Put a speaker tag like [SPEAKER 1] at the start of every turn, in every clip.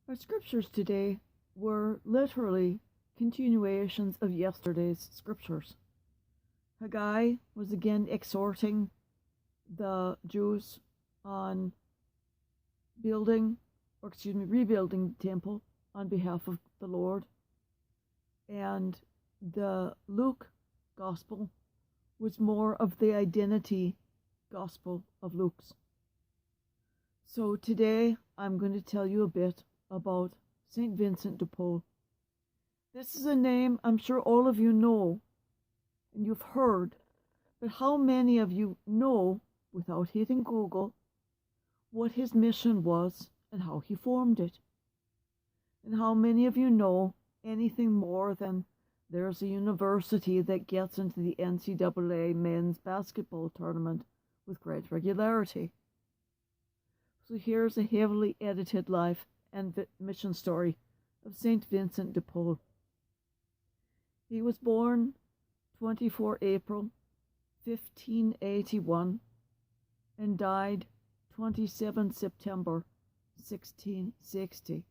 [SPEAKER 1] Our scriptures today were literally continuations of yesterday's scriptures. Haggai was again exhorting the Jews on rebuilding the temple on behalf of the Lord. And the Luke gospel was more of the identity gospel of Luke's. So today I'm going to tell you a bit about St Vincent de Paul. This is a name I'm sure all of you know and you've heard, but how many of you know, without hitting Google, what his mission was and how he formed it? And how many of you know anything more than there's a university that gets into the NCAA men's basketball tournament with great regularity? So here's a heavily edited life and mission story of St. Vincent de Paul. He was born 24 April 1581 and died 27 September 1660.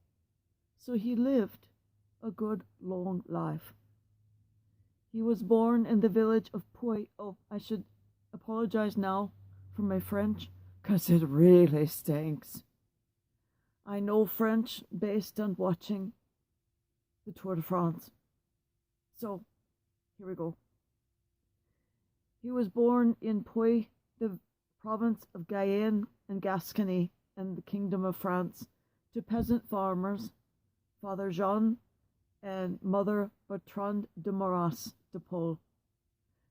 [SPEAKER 1] So he lived a good long life. He was born in the village of Puy. Oh, I should apologize now for my French, because it really stinks. I know French based on watching the Tour de France. So, here we go. He was born in Puy, the province of Guyenne and Gascony in the Kingdom of France, to peasant farmers, Father Jean and Mother Bertrande de Maurice de Paul.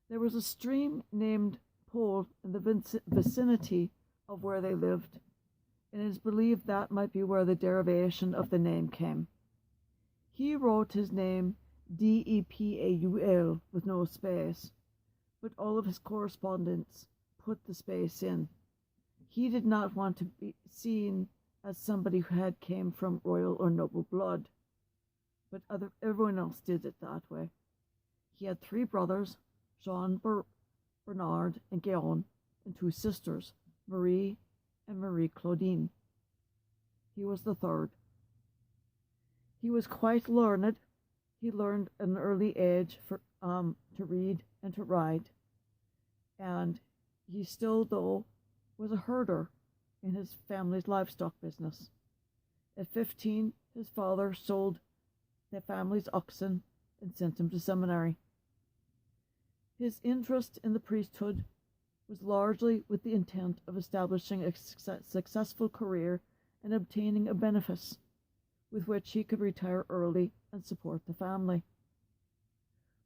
[SPEAKER 1] There was a stream named Paul in the vicinity of where they lived, and it is believed that might be where the derivation of the name came. He wrote his name Depaul with no space, but all of his correspondents put the space in. He did not want to be seen as somebody who had came from royal or noble blood, but everyone else did it that way. He had 3 brothers, Jean, Bernard, and Guillaume, and 2 sisters, Marie and Marie Claudine. He was the 3rd. He was quite learned. He learned at an early age to read and to write, and he still, though, was a herder in his family's livestock business. At 15, his father sold the family's oxen and sent him to seminary. His interest in the priesthood was largely with the intent of establishing a successful career and obtaining a benefice with which he could retire early and support the family.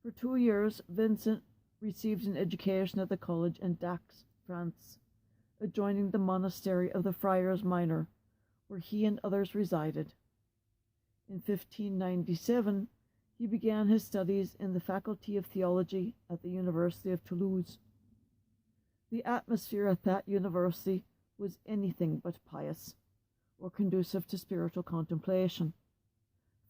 [SPEAKER 1] For 2 years, Vincent received an education at the college in Dax, France, adjoining the monastery of the Friars Minor, where he and others resided. In 1597, he began his studies in the Faculty of Theology at the University of Toulouse. The atmosphere at that university was anything but pious or conducive to spiritual contemplation.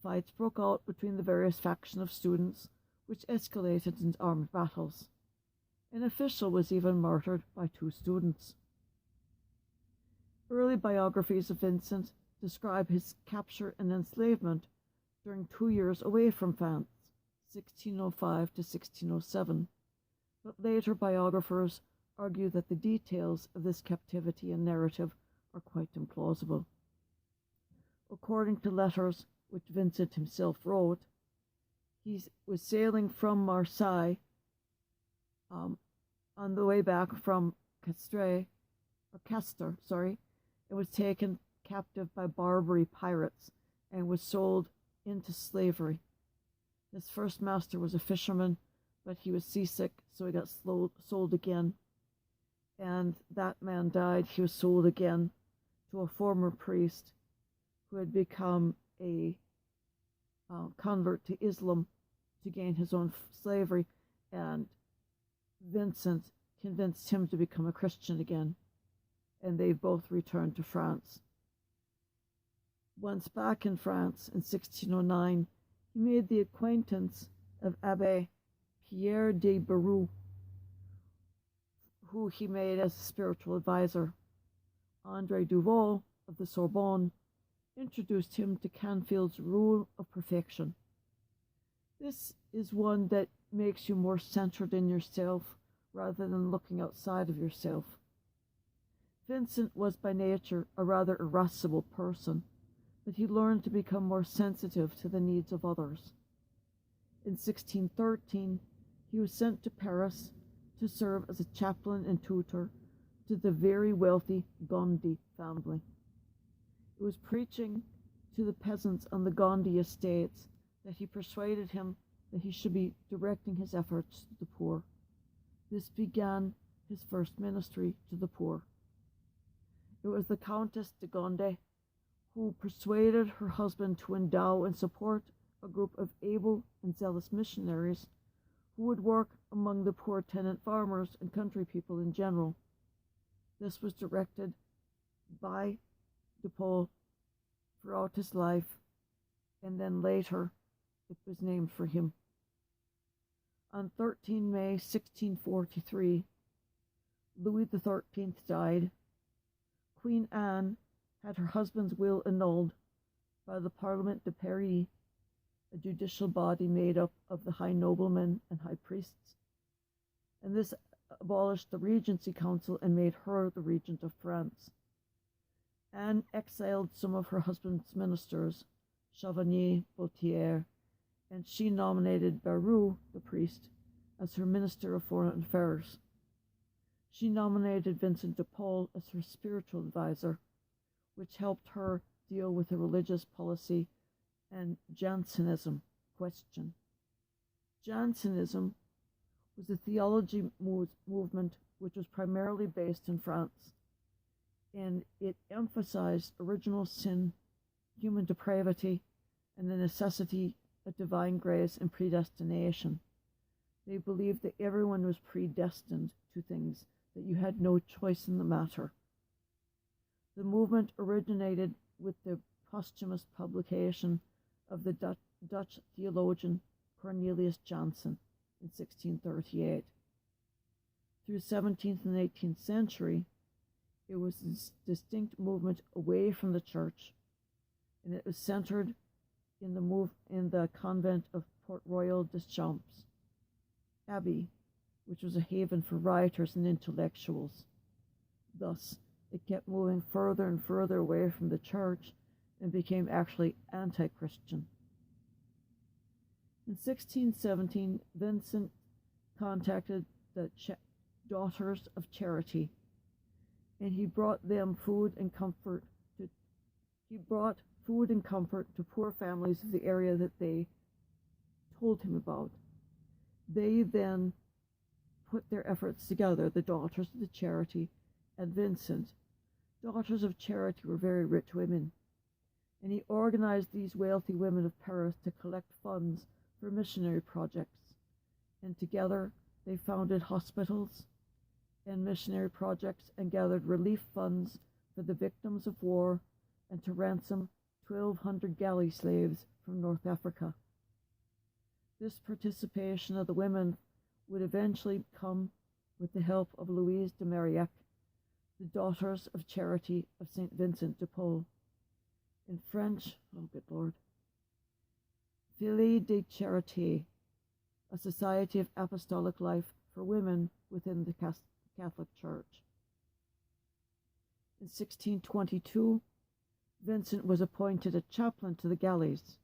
[SPEAKER 1] Fights broke out between the various factions of students, which escalated into armed battles. An official was even murdered by 2 students. Early biographies of Vincent describe his capture and enslavement during 2 years away from France, 1605 to 1607, but later biographers argue that the details of this captivity and narrative are quite implausible. According to letters which Vincent himself wrote, he was sailing from Marseille on the way back from Castres, and was taken captive by Barbary pirates and was sold into slavery. His first master was a fisherman, but he was seasick, so he got sold again. And that man died. He was sold again to a former priest who had become a convert to Islam to gain his own slavery, and Vincent convinced him to become a Christian again, and they both returned to France. Once back in France in 1609, he made the acquaintance of Abbé Pierre de Barou, who he made as a spiritual advisor. André Duval of the Sorbonne introduced him to Canfield's rule of perfection. This is one that makes you more centered in yourself rather than looking outside of yourself. Vincent was by nature a rather irascible person, but he learned to become more sensitive to the needs of others. In 1613, he was sent to Paris to serve as a chaplain and tutor to the very wealthy Gondi family. It was preaching to the peasants on the Gondi estates that he persuaded him that he should be directing his efforts to the poor. This began his first ministry to the poor. It was the Countess de Gondi who persuaded her husband to endow and support a group of able and zealous missionaries who would work among the poor tenant farmers and country people in general. This was directed by de Paul throughout his life, and then later it was named for him. On 13 May 1643, Louis XIII died. Queen Anne had her husband's will annulled by the Parlement de Paris, a judicial body made up of the high noblemen and high priests, and this abolished the Regency Council and made her the regent of France. Anne exiled some of her husband's ministers, Chavigny, Bautière, and she nominated Barrou, the priest, as her minister of foreign affairs. She nominated Vincent de Paul as her spiritual advisor, which helped her deal with the religious policy and Jansenism question. Jansenism was a theology movement which was primarily based in France, and it emphasized original sin, human depravity, and the necessity of divine grace and predestination. They believed that everyone was predestined to things, that you had no choice in the matter. The movement originated with the posthumous publication of the Dutch theologian Cornelius Jansen in 1638. Through the 17th and 18th century, it was a distinct movement away from the church, and it was centered in the convent of Port Royal des Champs Abbey, which was a haven for writers and intellectuals. Thus, it kept moving further and further away from the church and became actually anti-Christian. In 1617, Vincent contacted the Daughters of Charity, and he brought food and comfort to poor families of the area that they told him about. They then put their efforts together, the Daughters of the Charity and Vincent. Daughters of Charity were very rich women, and he organized these wealthy women of Paris to collect funds for missionary projects, and together they founded hospitals and missionary projects and gathered relief funds for the victims of war and to ransom 1,200 galley slaves from North Africa. This participation of the women would eventually come with the help of Louise de Marillac, the Daughters of Charity of St Vincent de Paul. In French, oh good Lord, Filles de Charité, a society of apostolic life for women within the Catholic Church. In 1622, Vincent was appointed a chaplain to the galleys.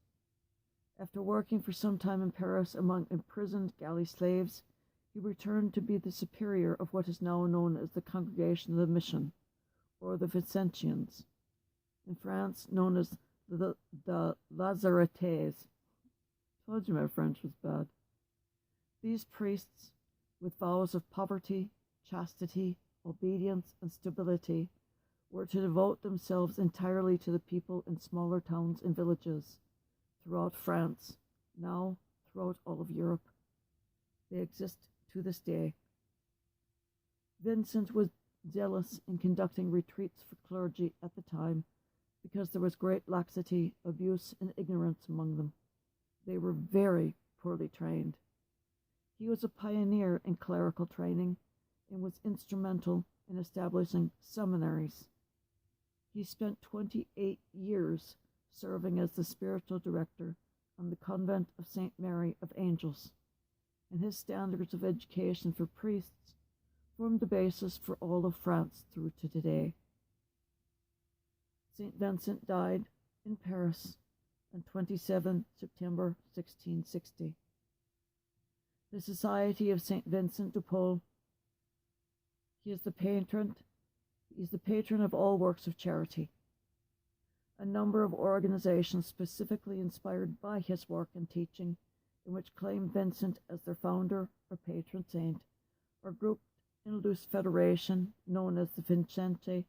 [SPEAKER 1] After working for some time in Paris among imprisoned galley slaves, he returned to be the superior of what is now known as the Congregation of the Mission, or the Vincentians, in France known as the Lazaretes. Told you my French was bad. These priests, with vows of poverty, chastity, obedience, and stability, were to devote themselves entirely to the people in smaller towns and villages throughout France, now throughout all of Europe. They exist to this day. Vincent was zealous in conducting retreats for clergy at the time because there was great laxity, abuse, and ignorance among them. They were very poorly trained. He was a pioneer in clerical training and was instrumental in establishing seminaries. He spent 28 years serving as the spiritual director on the convent of St. Mary of Angels, and his standards of education for priests formed the basis for all of France through to today. St. Vincent died in Paris on 27 September 1660. The Society of St. Vincent de Paul. He is the patron of all works of charity. A number of organizations specifically inspired by his work and teaching, in which claim Vincent as their founder or patron saint, are grouped in a loose federation known as the Vincentian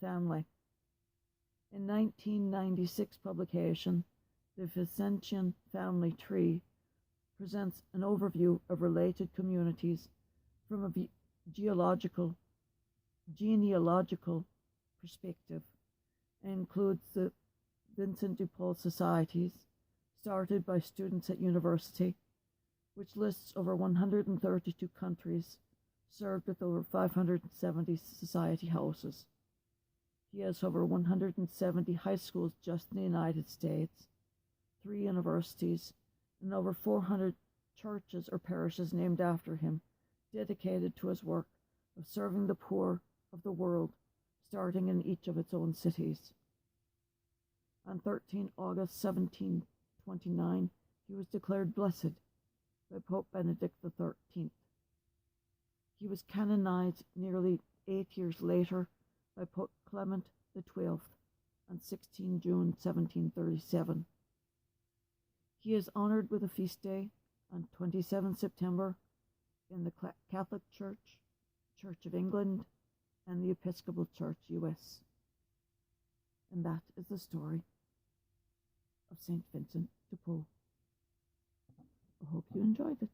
[SPEAKER 1] family. In 1996 publication, the Vincentian family tree presents an overview of related communities from a genealogical perspective, and includes the Vincent de Paul societies started by students at university, which lists over 132 countries served with over 570 society houses. He has over 170 high schools just in the United States, 3 universities, and over 400 churches or parishes named after him, dedicated to his work of serving the poor of the world, starting in each of its own cities. On 13 August 1729, he was declared blessed by Pope Benedict XIII. He was canonized nearly 8 years later by Pope Clement XII on 16 June 1737. He is honored with a feast day on 27 September in the Catholic Church, Church of England, and the Episcopal Church, US. And that is the story of St. Vincent de Paul. I hope you enjoyed it.